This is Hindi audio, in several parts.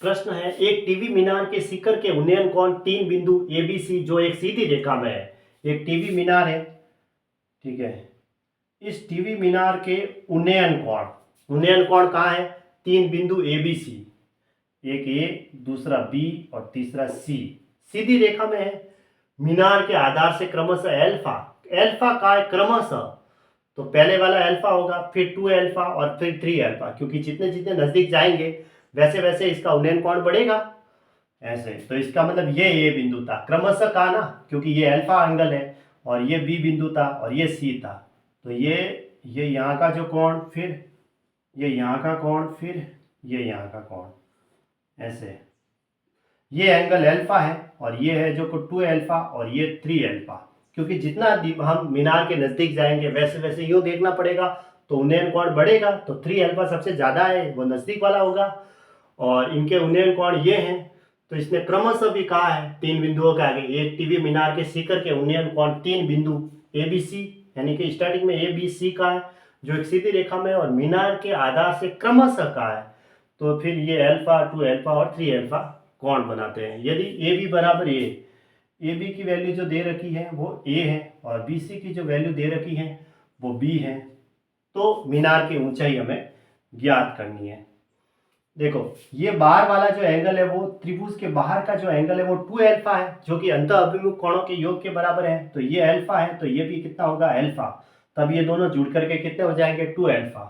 प्रश्न है, एक टीवी मीनार के शिखर के उन्नयन कोण 3 बिंदु ए बी सी जो एक सीधी रेखा में है। एक टीवी मीनार है, ठीक है। इस टीवी मीनार के उन्नयन कोण कहाँ है? 3 बिंदु ए बी सी, एक ए, दूसरा बी और तीसरा सी, सीधी रेखा में है। मीनार के आधार से क्रमशः एल्फा का है क्रमशः, तो पहले वाला अल्फा होगा, फिर 2 अल्फा और फिर 3 अल्फा, क्योंकि जितने जितने नजदीक जाएंगे वैसे वैसे इसका उन्नयन कोण बढ़ेगा ऐसे। तो इसका मतलब ये ए बिंदु था, क्रमशः का ना, क्योंकि ये अल्फा एंगल है और ये बी बिंदु था और ये सी था। तो ये यहाँ का जो कोण, फिर ये यहाँ का कोण, फिर ये यहाँ का कोण, ऐसे। ये एंगल अल्फा है और ये है जो 2 अल्फा और ये 3 अल्फा, क्योंकि जितना हम मीनार के नज़दीक जाएंगे वैसे वैसे यूँ देखना पड़ेगा, तो उन्नयन कोण बढ़ेगा। तो 3 अल्फा सबसे ज़्यादा है, वो नज़दीक वाला होगा, और इनके उन्नयन कोण ये हैं। तो इसने क्रमशः भी कहा है 3 बिंदुओं के आगे, एक टीवी मीनार के शिखर के उन्नयन कोण 3 बिंदु ए बी सी, यानी कि स्टार्टिंग में ए बी सी का है जो एक सीधी रेखा में, और मीनार के आधार से क्रमशः का है। तो फिर ये अल्फा, 2 अल्फा और 3 अल्फा कोण बनाते हैं। यदि ए बी बराबर ए बी की वैल्यू जो दे रखी है वो ए है और बी सी की जो वैल्यू दे रखी है वो बी है, तो मीनार की ऊंचाई हमें ज्ञात करनी है। देखो, ये बाहर वाला जो एंगल है वो त्रिभुज के बाहर का जो एंगल है वो 2 अल्फा है, जो कि अंत अभिमुख कोणों के योग के बराबर है। तो ये अल्फा है, तो ये भी कितना होगा? अल्फा। तब ये दोनों जुड़ करके कितने हो जाएंगे? 2 अल्फा।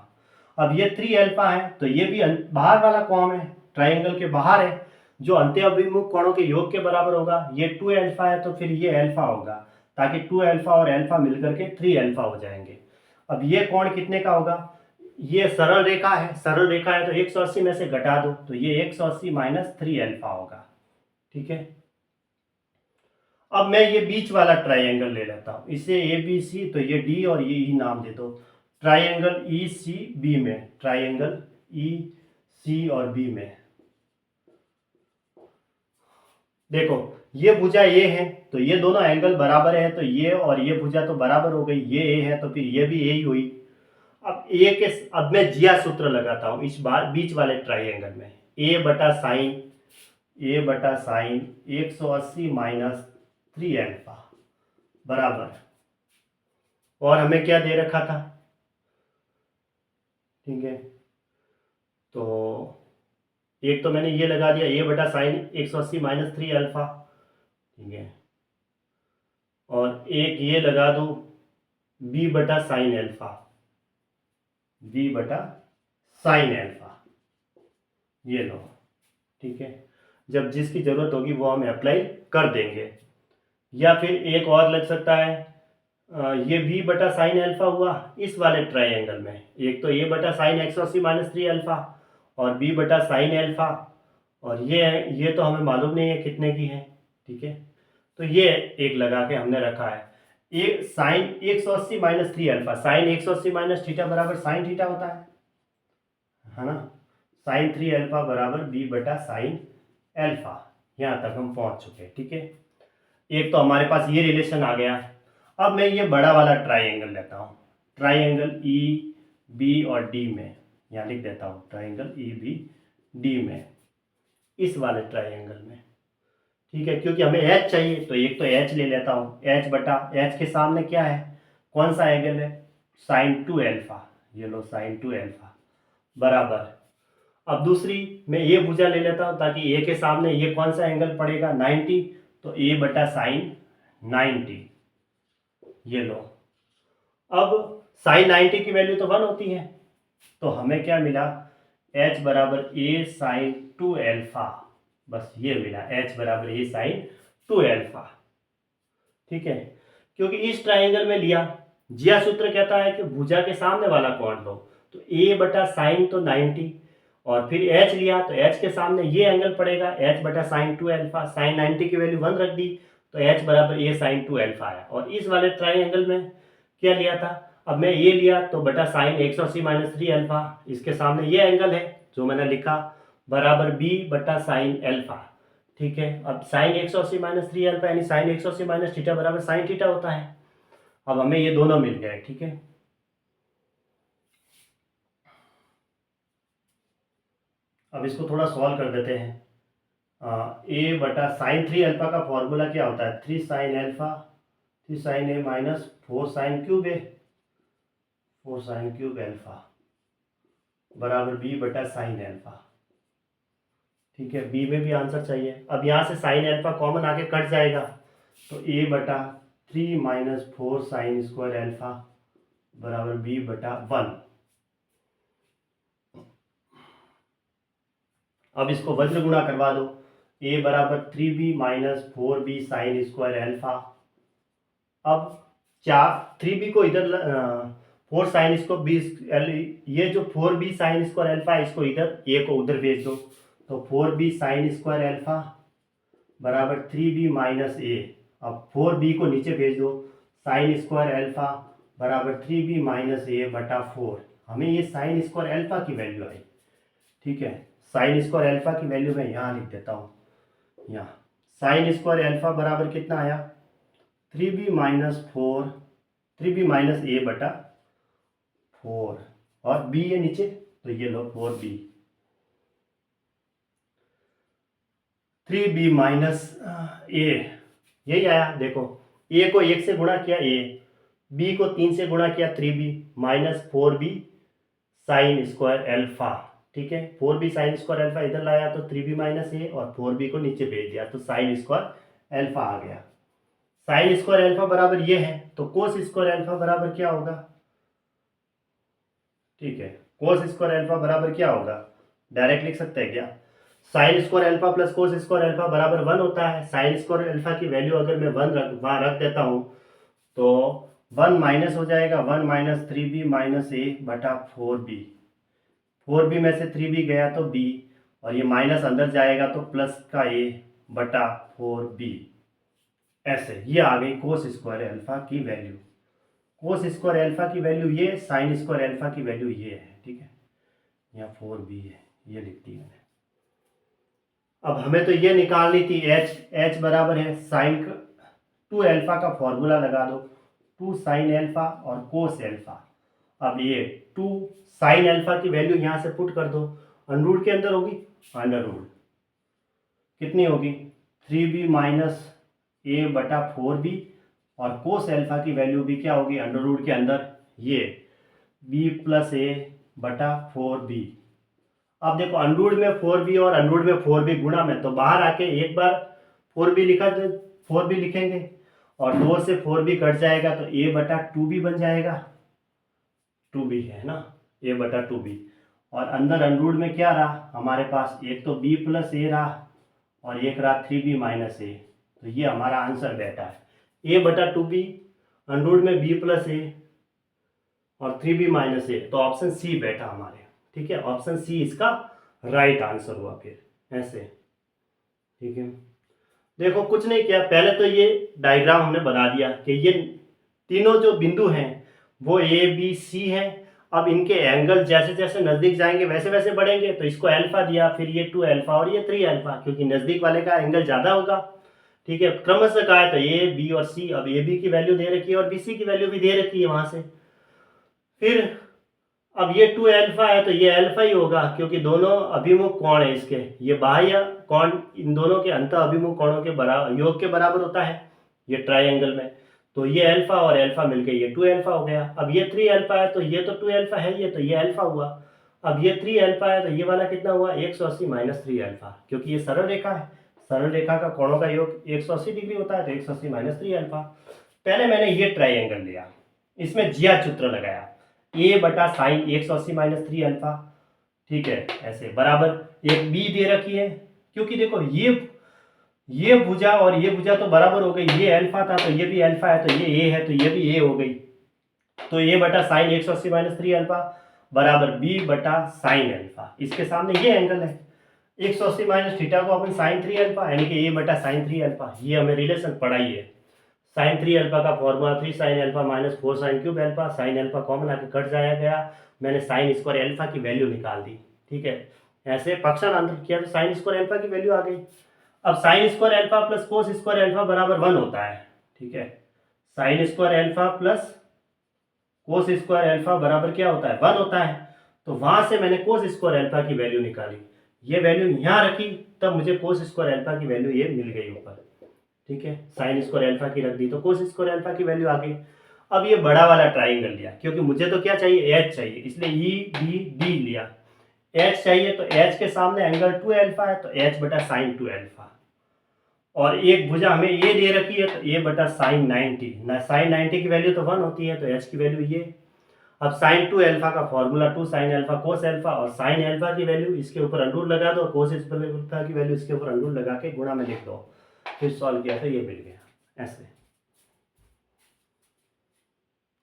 अब ये 3 अल्फा है, तो ये भी बाहर वाला कोण है, ट्राइंगल के बाहर है, जो अंत्य अभिमुख कोणों के योग के बराबर होगा। ये 2 अल्फा है, तो फिर ये अल्फा होगा, ताकि 2 अल्फा और अल्फा मिलकर के 3 अल्फा हो जाएंगे। अब ये कोण कितने का होगा? ये सरल रेखा है, तो 180 में से घटा दो, तो ये 180 माइनस 3 अल्फा होगा, ठीक है। अब मैं ये बीच वाला ट्राइंगल ले लेता हूं, इसे ए बी सी, तो ये डी और ये ई नाम दे दो। ट्राइंगल ई सी बी में, ट्राइंगल ई सी और बी में, देखो ये भुजा ए है, तो ये दोनों एंगल बराबर है, तो ये और ये भुजा तो बराबर हो गई, ये ए है तो फिर ये भी ए ही हुई। अब मैं जिया सूत्र लगाता हूं इस बार बीच वाले ट्राइंगल में, ए बटा साइन 180 माइनस 3 अल्फा बराबर, और हमें क्या दे रखा था? ठीक है, तो एक तो मैंने ये लगा दिया, ए बटा साइन 180 माइनस 3 अल्फा, ठीक है, और एक ये लगा दो बी बटा साइन अल्फा, ये लो, ठीक है। जब जिसकी जरूरत होगी वो हम अप्लाई कर देंगे। या फिर एक और लग सकता है, ये बी बटा साइन अल्फा हुआ इस वाले ट्राइंगल में, एक तो ए बटा साइन 180 माइनस 3 अल्फा और बी बटा साइन अल्फा, और ये तो हमें मालूम नहीं है कितने की है, ठीक है। तो ये एक लगा के हमने रखा है, एक साइन 180 माइनस 3 अल्फा, साइन 180 माइनस थीटा बराबर साइन थीटा होता है ना। साइन 3 अल्फा बराबर बी बटा साइन अल्फा, यहाँ तक हम पहुँच चुके हैं, ठीक है। एक तो हमारे पास ये रिलेशन आ गया। अब मैं ये बड़ा वाला ट्राइंगल लेता हूँ, ट्राइंगल ई बी और डी में, यहाँ लिख देता हूँ ट्राइंगल ई बी डी में, इस वाले ट्राइंगल में, ठीक है। क्योंकि हमें एच चाहिए, तो एक तो एच ले लेता हूँ, एच बटा एच के सामने क्या है, कौन सा एंगल है? साइन 2 अल्फा, ये लो साइन 2 अल्फा बराबर। अब दूसरी मैं ये भुजा ले लेता हूँ, ताकि ए के सामने ये कौन सा एंगल पड़ेगा? 90, तो ए बटा साइन 90, ये लो। अब साइन 90 की वैल्यू तो 1 होती है, तो हमें क्या मिला? h बराबर ए साइन 2 अल्फा, बस ये मिला, h बराबर ए साइन 2 अल्फा, ठीक है। क्योंकि इस ट्राइंगल में लिया, जिया सूत्र कहता है कि भुजा के सामने वाला कोण लो, तो a बटा साइन तो 90, और फिर h लिया तो h के सामने ये एंगल पड़ेगा, h बटा साइन 2 अल्फा, साइन 90 की वैल्यू 1 रख दी, तो h बराबर a साइन 2 अल्फा आया। और इस वाले ट्राइंगल में क्या लिया था? अब मैं ये लिया तो बटा साइन 180 माइनस 3 अल्फा, इसके सामने ये एंगल है जो मैंने लिखा, बराबर b बटा साइन अल्फा, ठीक है। अब साइन 180 माइनस 3 अल्फा यानी साइन 180 माइनस थीटा बराबर साइन थीटा होता है। अब हमें ये दोनों मिल गए, ठीक है। अब इसको थोड़ा सॉल्व कर देते हैं। ए बटा साइन 3 अल्फा का फॉर्मूला क्या होता है? 3 साइन अल्फा 3 साइन ए माइनस 4 साइन क्यूब ए 4 साइन क्यूब अल्फा बराबर बी बटा साइन अल्फा। ठीक है, बी में भी आंसर चाहिए। अब यहाँ से साइन अल्फा कॉमन आके कट जाएगा, तो ए बटा 3 माइनस 4 साइन स्क्वायर अल्फा बराबर बी बटा 1। अब इसको वज्र गुणा करवा दो, ए बराबर 3b minus 4b sine square alpha. अब 3b को इधर 4 साइन इसको बी, ये जो 4b साइन स्क्वायर अल्फा है इसको इधर, ए को उधर भेज दो, तो 4b साइन स्क्वायर अल्फा बराबर 3b माइनस ए। अब 4b को नीचे भेज दो, साइन स्क्वायर अल्फा बराबर 3b माइनस ए बटा 4। हमें ये साइन स्क्वायर अल्फा की वैल्यू आई। ठीक है, साइन स्क्वायर अल्फा की वैल्यू मैं यहाँ लिख देता हूँ। यहाँ साइन स्क्वायर अल्फा बराबर कितना आया? 3b माइनस ए बटा 4, और b है नीचे, तो ये लो 4b। 3b माइनस ए, यही आया। देखो, a को 1 से गुणा किया a, b को 3 से गुणा किया 3b minus 4b sine square alpha. ठीक है, 4b साइन स्क्वायर अल्फा इधर लाया तो 3b माइनस ए, और 4b को नीचे भेज दिया तो साइन स्क्वायर अल्फा आ गया। साइन स्क्वायर अल्फा बराबर ये है, तो कोस स्क्वायर अल्फा बराबर क्या होगा? ठीक है, कोस स्क्वायर अल्फा बराबर क्या होगा? डायरेक्ट लिख सकते हैं क्या? Sine square alpha plus cos square alpha बराबर 1 होता है। साइन स्क्वायर अल्फा की वैल्यू अगर मैं 1 वहाँ रख देता हूँ तो 1 माइनस हो जाएगा, 1 माइनस 3b माइनस ए बटा 4b। 4b में से 3b गया तो b, और ये माइनस अंदर जाएगा तो प्लस का a बटा 4b। ऐसे ये आ गई कोस स्क्वायर अल्फा की वैल्यू। कोस स्क्वायर अल्फा की वैल्यू ये, साइन स्क्वायर अल्फा की वैल्यू ये है। ठीक है, यहाँ 4b है, ये लिख दी मैंने। अब हमें तो ये निकालनी थी h बराबर है साइन 2 अल्फा का फॉर्मूला लगा दो, 2 साइन अल्फा और कोस अल्फा। अब ये 2 साइन अल्फा की वैल्यू यहाँ से पुट कर दो, अंडर रूट के अंदर होगी, अंडर रूट कितनी होगी? 3b माइनस ए बटा 4b, और कोस अल्फा की वैल्यू भी क्या होगी? अंडर रूट के अंदर ये b प्लस ए बटा 4b। अब देखो, अंडर में 4b और अंडर में 4b गुणा में, तो बाहर आके एक बार 4b लिखा, 4b लिखेंगे, और 2 से 4b कट जाएगा तो a बटा 2b बन जाएगा। 2b है ना, a बटा 2b। और अंदर अंडर में क्या रहा हमारे पास? एक तो b प्लस ए रहा, और एक रहा 3b माइनस ए। तो ये हमारा आंसर बैठा है a बटा 2b, अंडर में b प्लस ए और 3b माइनस ए। तो ऑप्शन सी बैठा हमारे। ठीक है, ऑप्शन सी इसका राइट आंसर हुआ। फिर ऐसे, ठीक है, देखो कुछ नहीं किया, पहले तो ये डायग्राम हमने बना दिया कि ये तीनों जो बिंदु हैं वो ए बी सी हैं। अब इनके एंगल जैसे जैसे नज़दीक जाएंगे वैसे वैसे बढ़ेंगे, तो इसको अल्फा दिया, फिर ये 2 अल्फा और ये 3 अल्फा, क्योंकि नज़दीक वाले का एंगल ज़्यादा होगा। ठीक है, क्रमशः कहा है तो ए बी और सी। अब ए बी की वैल्यू दे रखी है और बी सी की वैल्यू भी दे रखी है वहाँ से। फिर अब ये 2 अल्फा है तो ये अल्फा ही होगा, क्योंकि दोनों अभिमुख कोण है इसके, ये बाह्य कोण इन दोनों के अंत अभिमुख कोणों के बराबर, योग के बराबर होता है ये ट्रायंगल में। तो ये अल्फा और अल्फा मिलके ये 2 अल्फा हो गया। अब ये 3 अल्फा है तो ये तो 2 अल्फा है, ये तो ये अल्फा हुआ। अब ये 3 अल्फा है तो ये वाला कितना हुआ? 180 माइनस 3 अल्फा, क्योंकि ये सरल रेखा है, सरल रेखा का कोणों का योग 180 डिग्री होता है, तो 180 माइनस 3 अल्फा। पहले मैंने ये ट्रायंगल लिया, इसमें जिया चित्र लगाया, ए बटा साइन 180 माइनस 3 अल्फा। ठीक है, ऐसे बराबर एक बी दे रखी है, क्योंकि देखो ये भुजा और ये भुजा तो बराबर हो गई, ये अल्फा था तो ये भी अल्फा है, तो ये ए है तो ये भी ए हो गई। तो ए बटा साइन 180 माइनस 3 अल्फा बराबर बी बटा साइन अल्फा। इसके सामने ये एंगल है 180 माइनस थीटा को अपन साइन 3 अल्फा, यानी कि ए बटा साइन 3 अल्फा। ये हमें रिलेशन पढ़ाई है। साइन 3 अल्फा का formula 3 sine alpha minus 4 sine cube alpha. Sine alpha common आके कट जाया गया, मैंने साइन स्क्वायर अल्फा की वैल्यू निकाल दी। ठीक है, ऐसे पक्षांतर किया तो साइन स्क्वायर अल्फा की वैल्यू आ गई। अब sine square alpha plus cos square alpha बराबर 1 होता है। ठीक है, sine square alpha plus cos square alpha बराबर क्या होता है? 1 होता है। तो वहां से मैंने कोस स्क्वायर अल्फा की वैल्यू निकाली, ये वैल्यू यहाँ रखी तब मुझे कोस स्क्वायर अल्फा की वैल्यू ये मिल गई ऊपर, ठीक है। साइन स्क्वायर अल्फा की रख दी तो कोस स्क्वायर अल्फा की वैल्यू आ गई। अब ये बड़ा वाला ट्राइंगल लिया, क्योंकि मुझे तो क्या चाहिए, एच चाहिए, इसलिए ई बी डी लिया। एच चाहिए तो एच के सामने एंगल 2 अल्फा है, तो एच बटा साइन 2 अल्फा। और एक भुजा हमें ये दे रखी है, तो ए बटा साइन 90 ना, साइन 90 की वैल्यू तो 1 होती है, तो एच की वैल्यू ये। अब साइन 2 अल्फा का formula 2 sine alpha cos alpha, और साइन अल्फा की वैल्यू इसके ऊपर अंडर लगा दो, कोस अल्फा की वैल्यू इसके ऊपर अंडर लगा के गुणा में लिख दो, फिर सॉल्व किया तो ये मिल गया ऐसे।